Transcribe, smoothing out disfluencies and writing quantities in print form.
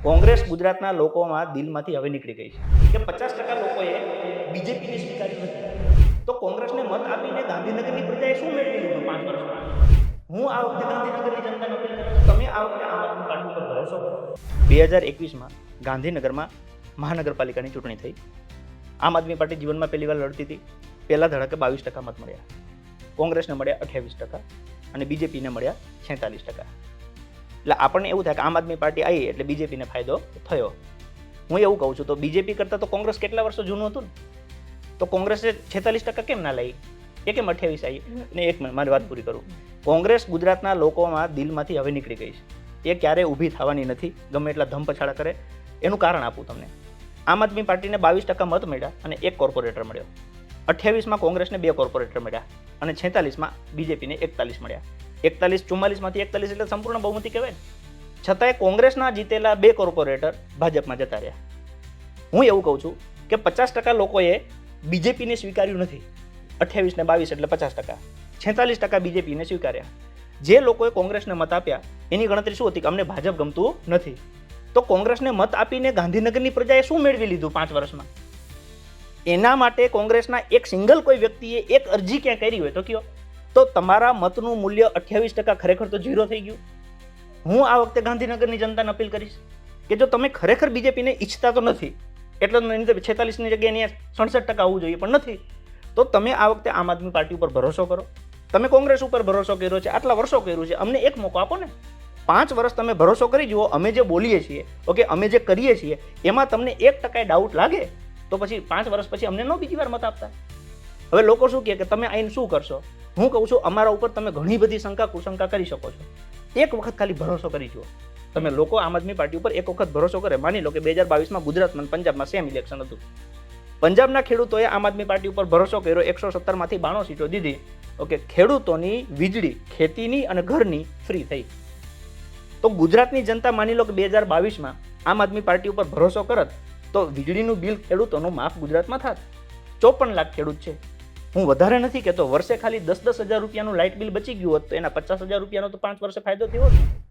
કોંગ્રેસ ગુજરાતના લોકોમાં દિલમાંથી હવે નીકળી ગઈ છે કે 50% લોકોએ બીજેપીને સ્વીકાર્યું નથી. તો કોંગ્રેસને મત આપીને ગાંધીનગરની પ્રજાએ શું મેળવી લીધું 5 વર્ષમાં? હું આ વખતે ગાંધીનગરની જનતાને અપીલ કરું છું, તમે આ વખતે આમ આદમી પાર્ટી પર ભરોસો કરો. 2021માં ગાંધીનગરમાં મહાનગરપાલિકાની ચૂંટણી થઈ. આમ આદમી પાર્ટી જીવનમાં પહેલી વાર લડતી હતી. પહેલા ધડાકે 22% મત મળ્યા, કોંગ્રેસને મળ્યા 28% અને બીજેપીને મળ્યા 46%. એટલે આપણને એવું થાય કે આમ આદમી પાર્ટી આવી એટલે બીજેપીને ફાયદો થયો. હું એવું કહું છું, તો બીજેપી કરતાં તો કોંગ્રેસ કેટલા વર્ષો જૂનું હતું ને, તો કોંગ્રેસે 46% કેમ ના લઈ, એ કેમ 28 આવી? ને એક મિનિટ મારી વાત પૂરી કરું. કોંગ્રેસ ગુજરાતના લોકોમાં દિલમાંથી હવે નીકળી ગઈ છે. એ ક્યારેય ઊભી થવાની નથી, ગમે એટલા ધમપછાડા કરે. એનું કારણ આપું તમને. આમ આદમી પાર્ટીને 22% મત મળ્યા અને 1 કોર્પોરેટર મળ્યો. 28માં કોંગ્રેસને 2 કોર્પોરેટર મળ્યા અને 46માં બીજેપીને 41 મળ્યા. 44માંથી 41 એટલે સંપૂર્ણ બહુમતી કહેવાય ને. છતાંય કોંગ્રેસના જીતેલા 2 કોર્પોરેટર ભાજપમાં જતા રહ્યા. હું એવું કહું છું કે 50% લોકોએ બીજેપીને સ્વીકાર્યું નથી. 28 ને 22 એટલે 50%. 46% બીજેપીને સ્વીકાર્યા. જે લોકોએ કોંગ્રેસને મત આપ્યા એની ગણતરી શું હતી કે અમને ભાજપ ગમતું નથી. તો કોંગ્રેસને મત આપીને ગાંધીનગરની પ્રજાએ શું મેળવી લીધું 5 વર્ષમાં? એના માટે કોંગ્રેસના એક સિંગલ કોઈ વ્યક્તિએ એક અરજી ક્યાં કરી હોય તો કયો, તો તમારા મતનું મૂલ્ય 28% ખરેખર તો 0 થઈ ગયું. હું આ વખતે ગાંધીનગરની જનતાને અપીલ કરીશ કે જો તમે ખરેખર બીજેપીને ઈચ્છતા તો નથી, એટલે 46ની જગ્યાએ 67% આવવું જોઈએ પણ નથી, તો તમે આ વખતે આમ આદમી પાર્ટી ઉપર ભરોસો કરો. તમે કોંગ્રેસ ઉપર ભરોસો કર્યો છે, આટલા વર્ષો કર્યું છે, અમને એક મોકો આપો ને. 5 વર્ષ તમે ભરોસો કરી જુઓ. અમે જે બોલીએ છીએ, ઓકે, અમે જે કરીએ છીએ એમાં તમને 1% ડાઉટ લાગે તો પછી 5 વર્ષ પછી અમને ન બીજી વાર મત આપતા. હવે લોકો શું કહે કે તમે આઈને શું કરશો? હું કહું છું અમારા ઉપર તમે ઘણી બધી શંકા કુશંકા કરી શકો છો. એક વખત ખાલી ભરોસો કરી જુઓ. તમે લોકો આમ આદમી પાર્ટી ઉપર એક વખત ભરોસો કરે. માની લો કે 2022માં ગુજરાતમાં પંજાબમાં સેમ ઇલેક્શન હતું. પંજાબના ખેડૂતોએ આમ આદમી પાર્ટી ઉપર ભરોસો કર્યો, 117માંથી 92 સીટો દીધી. ઓકે, ખેડૂતોની વીજળી ખેતીની અને ઘરની ફ્રી થઈ. તો ગુજરાતની જનતા માની લો કે 2022માં આમ આદમી પાર્ટી ઉપર ભરોસો કરત તો વીજળીનું બિલ ખેડૂતોનું માફ ગુજરાતમાં થાત. 54 લાખ ખેડૂત છે. હું વધારે નથી કહેતો, વર્ષે ખાલી 10,000 રૂપિયાનું લાઇટ બિલ બચી ગયું હોત તો એના 50,000 રૂપિયાનો તો 5 વર્ષે ફાયદો થયો હોત.